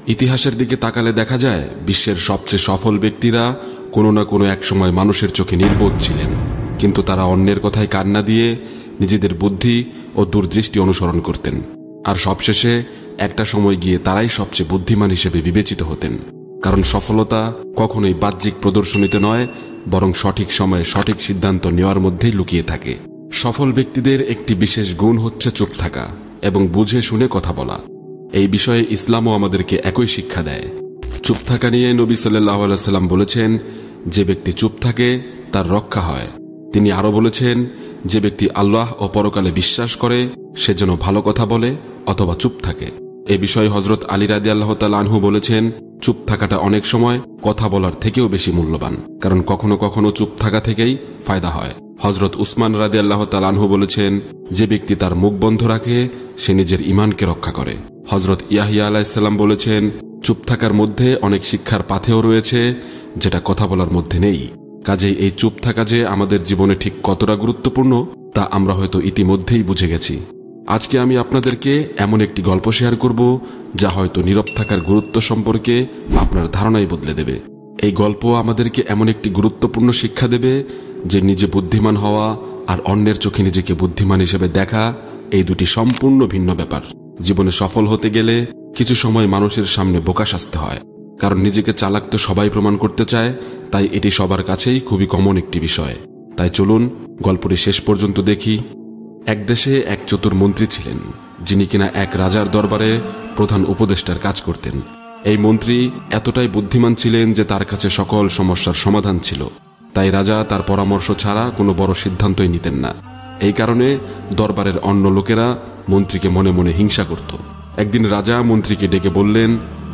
ইতিহাসের দিকে তাকালে দেখা যায় বিশ্বের সবচেয়ে সফল ব্যক্তিরা কোনো না কোনো এক সময় মানুষের চোখে নির্বোধ ছিলেন, কিন্তু তারা অন্যের কথায় কান না দিয়ে নিজেদের বুদ্ধি ও দূরদৃষ্টি অনুসরণ করতেন। আর সবশেষে একটা সময় গিয়ে তারাই সবচেয়ে বুদ্ধিমান হিসেবে বিবেচিত হতেন। কারণ সফলতা কখনোই বাহ্যিক প্রদর্শনীতে নয়, বরং সঠিক সময়ে সঠিক সিদ্ধান্ত নেওয়ার মধ্যেই লুকিয়ে থাকে। সফল ব্যক্তিদের একটি বিশেষ গুণ হচ্ছে চুপ থাকা এবং বুঝে শুনে কথা বলা। এই বিষয়ে ইসলামও আমাদেরকে একই শিক্ষা দেয়। চুপ থাকা নিয়ে নবী সাল্লাল্লাহু আলাইহি সাল্লাম বলেছেন, যে ব্যক্তি চুপ থাকে তার রক্ষা হয়। তিনি আরও বলেছেন, যে ব্যক্তি আল্লাহ ও পরকালে বিশ্বাস করে সে যেন ভালো কথা বলে অথবা চুপ থাকে। এ বিষয়ে হযরত আলী রাদিয়াল্লাহু তাআলা আনহু বলেছেন, চুপ থাকাটা অনেক সময় কথা বলার থেকেও বেশি মূল্যবান, কারণ কখনো কখনো চুপ থাকা থেকেই ফায়দা হয়। হযরত উসমান রাদিয়াল্লাহু তাআলা আনহু বলেছেন, যে ব্যক্তি তার মুখ বন্ধ রাখে সে নিজের ঈমানকে রক্ষা করে। হযরত ইয়াহইয়া আলাইহিস সালাম বলেছেন, চুপ থাকার মধ্যে অনেক শিক্ষার পাথেয় রয়েছে যেটা কথা বলার মধ্যে নেই। কাজেই এই চুপ থাকা যে আমাদের জীবনে ঠিক কতটা গুরুত্বপূর্ণ তা আমরা হয়তো ইতিমধ্যেই বুঝে গেছি। আজকে আমি আপনাদেরকে এমন একটি গল্প শেয়ার করব যা হয়তো নীরব থাকার গুরুত্ব সম্পর্কে আপনার ধারণাই বদলে দেবে। এই গল্প আমাদেরকে এমন একটি গুরুত্বপূর্ণ শিক্ষা দেবে যে নিজে বুদ্ধিমান হওয়া আর অন্যের চোখে নিজেকে বুদ্ধিমান হিসেবে দেখা এই দুটি সম্পূর্ণ ভিন্ন ব্যাপার। জীবনে সফল হতে গেলে কিছু সময় মানুষের সামনে বোকা সাজতে হয়, কারণ নিজেকে চালাক তো সবাই প্রমাণ করতে চায়, তাই এটি সবার কাছেই খুবই কমন একটি বিষয়। তাই চলুন গল্পটি শেষ পর্যন্ত দেখি। এক দেশে এক চতুর মন্ত্রী ছিলেন, যিনি কিনা এক রাজার দরবারে প্রধান উপদেষ্টার কাজ করতেন। এই মন্ত্রী এতটাই বুদ্ধিমান ছিলেন যে তার কাছে সকল সমস্যার সমাধান ছিল, তাই রাজা তার পরামর্শ ছাড়া কোনো বড় সিদ্ধান্তই নিতেন না। এই কারণে দরবারের অন্য লোকেরা মন্ত্রীকে মনে মনে হিংসা করত। একদিন রাজা মন্ত্রীকে ডেকে বললেন,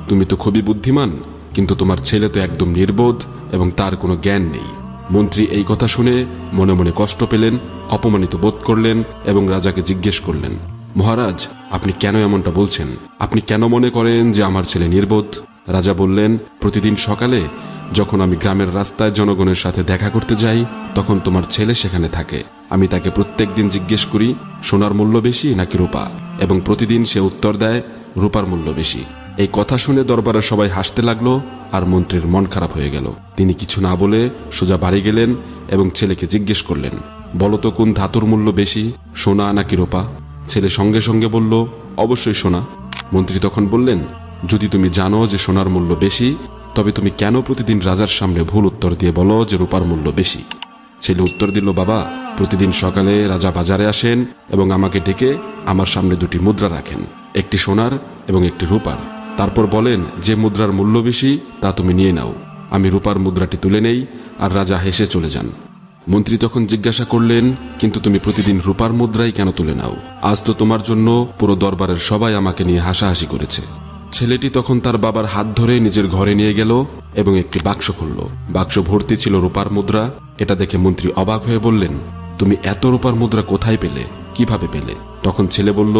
তুমি তো খুবই বুদ্ধিমান, কিন্তু তোমার ছেলে তো একদম নির্বোধ এবং তার কোনো জ্ঞান নেই। মন্ত্রী এই কথা শুনে মনে মনে কষ্ট পেলেন, অপমানিত বোধ করলেন এবং রাজাকে জিজ্ঞেস করলেন, মহারাজ, আপনি কেন এমনটা বলছেন? আপনি কেন মনে করেন যে আমার ছেলে নির্বোধ? রাজা বললেন, প্রতিদিন সকালে যখন আমি গ্রামের রাস্তায় জনগণের সাথে দেখা করতে যাই তখন তোমার ছেলে সেখানে থাকে। আমি তাকে প্রত্যেক দিন জিজ্ঞেস করি, সোনার মূল্য বেশি নাকি রূপা? এবং প্রতিদিন সে উত্তর দেয়, রূপার মূল্য বেশি। এই কথা শুনে দরবারের সবাই হাসতে লাগলো আর মন্ত্রীর মন খারাপ হয়ে গেল। তিনি কিছু না বলে সোজা বাড়ি গেলেন এবং ছেলেকে জিজ্ঞেস করলেন, বলতো কোন ধাতুর মূল্য বেশি, সোনা নাকি রূপা? ছেলে সঙ্গে সঙ্গে বলল, অবশ্যই সোনা। মন্ত্রী তখন বললেন, যদি তুমি জানো যে সোনার মূল্য বেশি, তবে তুমি কেন প্রতিদিন রাজার সামনে ভুল উত্তর দিয়ে বলো যে রূপার মূল্য বেশি? ছেলে উত্তর দিল, বাবা, প্রতিদিন সকালে রাজা বাজারে আসেন এবং আমাকে ডেকে আমার সামনে দুটি মুদ্রা রাখেন, একটি সোনার এবং একটি রূপার। তারপর বলেন, যে মুদ্রার মূল্য বেশি তা তুমি নিয়ে নাও। আমি রূপার মুদ্রাটি তুলে নেই আর রাজা হেসে চলে যান। মন্ত্রী তখন জিজ্ঞাসা করলেন, কিন্তু তুমি প্রতিদিন রূপার মুদ্রাই কেন তুলে নাও? আজ তো তোমার জন্য পুরো দরবারের সবাই আমাকে নিয়ে হাসাহাসি করেছে। ছেলেটি তখন তার বাবার হাত ধরে নিজের ঘরে নিয়ে গেল এবং একটি বাক্স খুলল। বাক্স ভর্তি ছিল রূপার মুদ্রা। এটা দেখে মন্ত্রী অবাক হয়ে বললেন, তুমি এত রূপার মুদ্রা কোথায় পেলে, কিভাবে পেলে? তখন ছেলে বলল,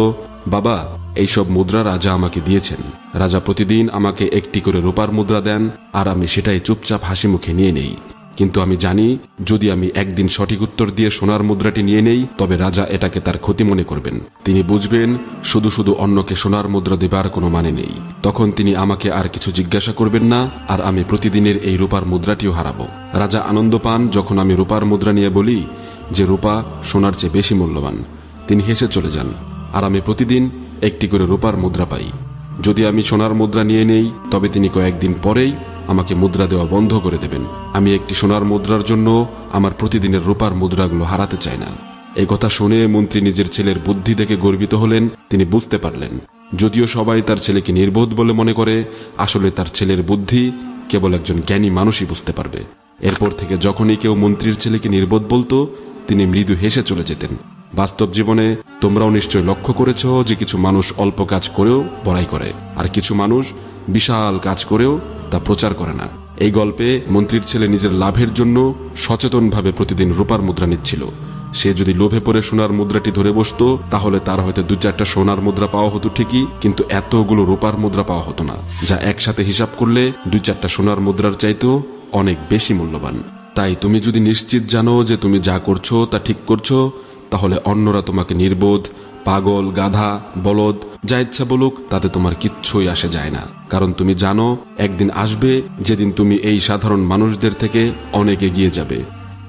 বাবা, এইসব মুদ্রা রাজা আমাকে দিয়েছেন। রাজা প্রতিদিন আমাকে একটি করে রূপার মুদ্রা দেন আর আমি সেটাই চুপচাপ হাসি মুখে নিয়ে নেই। কিন্তু আমি জানি যদি আমি একদিন সঠিক উত্তর দিয়ে সোনার মুদ্রাটি নিয়ে নেই তবে রাজা এটাকে তার ক্ষতি মনে করবেন। তিনি বুঝবেন শুধু শুধু অন্যকে সোনার মুদ্রা দেবার কোনো মানে নেই। তখন তিনি আমাকে আর কিছু জিজ্ঞাসা করবেন না আর আমি প্রতিদিনের এই রূপার মুদ্রাটিও হারাবো। রাজা আনন্দ পান যখন আমি রূপার মুদ্রা নিয়ে বলি যে রূপা সোনার চেয়ে বেশি মূল্যবান। তিনি হেসে চলে যান আর আমি প্রতিদিন একটি করে রূপার মুদ্রা পাই। যদি আমি সোনার মুদ্রা নিয়ে নেই তবে তিনি কয়েকদিন পরেই আমাকে মুদ্রা দেওয়া বন্ধ করে দেবেন। আমি একটি সোনার মুদ্রার জন্য আমার প্রতিদিনের রূপার মুদ্রাগুলো হারাতে চাই না। এই কথা শুনে মন্ত্রী নিজের ছেলের বুদ্ধি দেখে গর্বিত হলেন। তিনি বুঝতে পারলেন যদিও সবাই তার ছেলেকে নির্বোধ বলে মনে করে, আসলে তার ছেলের বুদ্ধি কেবল একজন জ্ঞানী মানুষই বুঝতে পারবে। এরপর থেকে যখনই কেউ মন্ত্রীর ছেলেকে নির্বোধ বলতো তিনি মৃদু হেসে চলে যেতেন। বাস্তব জীবনে তোমরাও নিশ্চয় লক্ষ্য করেছ যে কিছু মানুষ অল্প কাজ করেও বড়াই করে আর কিছু মানুষ বিশাল কাজ করেও তা প্রচার করে না। এই গল্পে মন্ত্রীর ছেলে নিজের লাভের জন্য সচেতনভাবে প্রতিদিন রূপার মুদ্রা নিচ্ছিল। সে যদি লোভে পড়ে সোনার মুদ্রাটি ধরে বসতো তাহলে তার হয়তো 2-4টা সোনার মুদ্রা পাওয়া হতো ঠিকই, কিন্তু এতগুলো রূপার মুদ্রা পাওয়া হতো না, যা একসাথে হিসাব করলে 2-4টা সোনার মুদ্রার চাইতেও অনেক বেশি মূল্যবান। তাই তুমি যদি নিশ্চিত জানো যে তুমি যা করছো তা ঠিক করছো, তাহলে অন্যরা তোমাকে নির্বোধ, পাগল, গাধা, বলদ যা ইচ্ছা বলুক তাতে তোমার কিচ্ছুই আসে যায় না, কারণ তুমি জানো একদিন আসবে যেদিন তুমি এই সাধারণ মানুষদের থেকে অনেক এগিয়ে যাবে।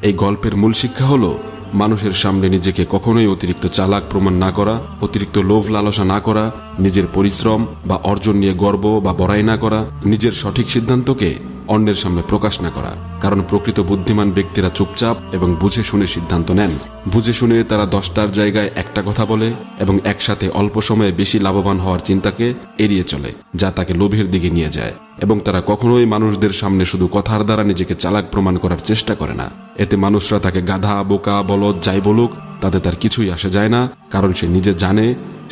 এই গল্পের মূল শিক্ষা হলো মানুষের সামনে নিজেকে কখনোই অতিরিক্ত চালাক প্রমাণ না করা, অতিরিক্ত লোভ লালসা না করা, নিজের পরিশ্রম বা অর্জন নিয়ে গর্ব বা বড়াই না করা, নিজের সঠিক সিদ্ধান্তকে অন্যের সামনে প্রকাশ না করা। কারণ প্রকৃত বুদ্ধিমান ব্যক্তিরা চুপচাপ এবং বুঝে শুনে সিদ্ধান্ত নেন। বুঝে শুনে তারা 10টার জায়গায় একটা কথা বলে এবং একসাথে অল্প সময়ে বেশি লাভবান হওয়ার চিন্তাকে এড়িয়ে চলে, যা তাকে লোভের দিকে নিয়ে যায়। এবং তারা কখনোই মানুষদের সামনে শুধু কথার দ্বারা নিজেকে চালাক প্রমাণ করার চেষ্টা করে না। এতে মানুষরা তাকে গাধা, বোকা, বলদ যাই বলুক তাতে তার কিছুই আসে যায় না, কারণ সে নিজে জানে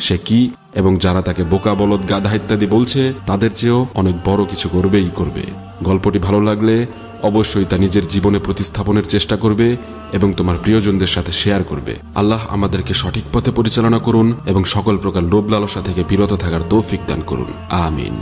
সে কি, এবং যারা তাকে বোকা, বলদ, গাধা ইত্যাদি বলছে তাদের চেয়েও অনেক বড় কিছু করবেই করবে। গল্পটি ভালো লাগলে অবশ্যই তা নিজের জীবনে প্রতিস্থাপনের চেষ্টা করবে এবং তোমার প্রিয়জনদের সাথে শেয়ার করবে। আল্লাহ আমাদেরকে সঠিক পথে পরিচালনা করুন এবং সকল প্রকার লোভ লালসা থেকে বিরত থাকার তৌফিক দান করুন। আমিন।